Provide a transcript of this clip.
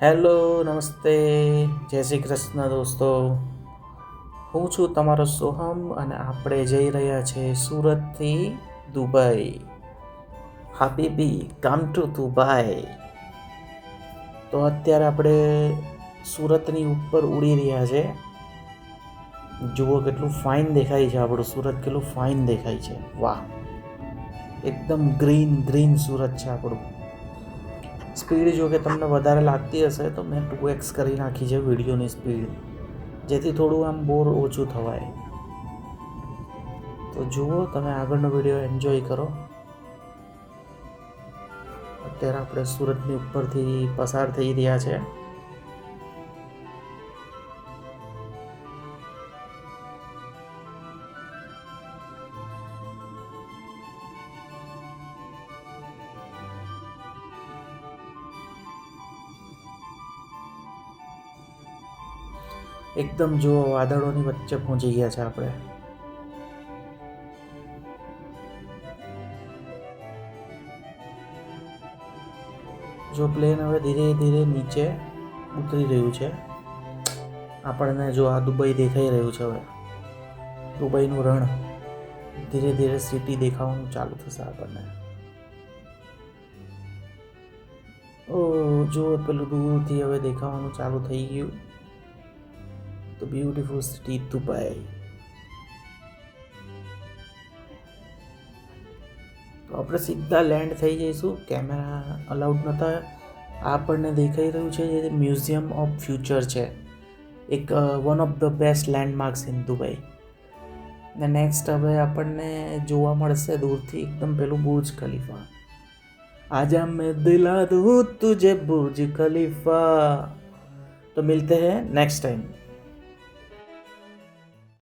Hello, નમસ્તે, જય શ્રી કૃષ્ણ દોસ્તો. હું છું તમારો સોહમ અને આપણે જઈ રહ્યા છીએ સુરતથી દુબઈ. હાબીબી કમ ટુ દુબઈ. તો અત્યારે આપણે સુરતની ઉપર ઉડી રહ્યા છે. જુઓ કેટલું ફાઇન દેખાય છે આપણું સુરત, કેટલું ફાઇન દેખાય છે. વાહ, એકદમ ગ્રીન ગ્રીન સુરત છે આપણું. સ્પીડ જો કે તમને વધારે લાગતી હશે તો મેં 2x કરી નાખી છે વિડીયોની સ્પીડ, જેથી થોડું આમ બોર ઓછું થવાય. તો જુઓ, તમે આગળનો વિડીયો એન્જોય કરો. અત્યારે આપણે સુરતની ઉપરથી પસાર થઈ રહ્યા છે. એકદમ જુઓ, વાદળોની વચ્ચે પહોંચી ગયા છે આપણે. જો પ્લેન હવે ધીરે ધીરે નીચે ઉતરી રહ્યું છે. આપણને જો આ દુબઈ દેખાઈ રહ્યું છે. હવે દુબઈનું રણ ધીરે ધીરે સિટી દેખાવાનું ચાલુ થશે આપણને. ઓ જો પેલું દૂરથી હવે દેખાવાનું ચાલુ થઈ ગયું. તો બ્યુટીફુલ સિટી દુબઈ. તો આપણે સીધા લેન્ડ થઈ જઈશું. કેમેરા અલાઉડ નહોતા. આપણને દેખાઈ રહ્યું છે જે મ્યુઝિયમ ઓફ ફ્યુચર છે, એક one of the best landmarks in Dubai. ને નેક્સ્ટ હવે આપણને જોવા મળશે દૂરથી એકદમ પેલું બુર્જ ખલીફા. आजा मैं दिला दूँ तुझे बुर्ज खलीफा. तो मिलते हैं नेक्स्ट टाइम.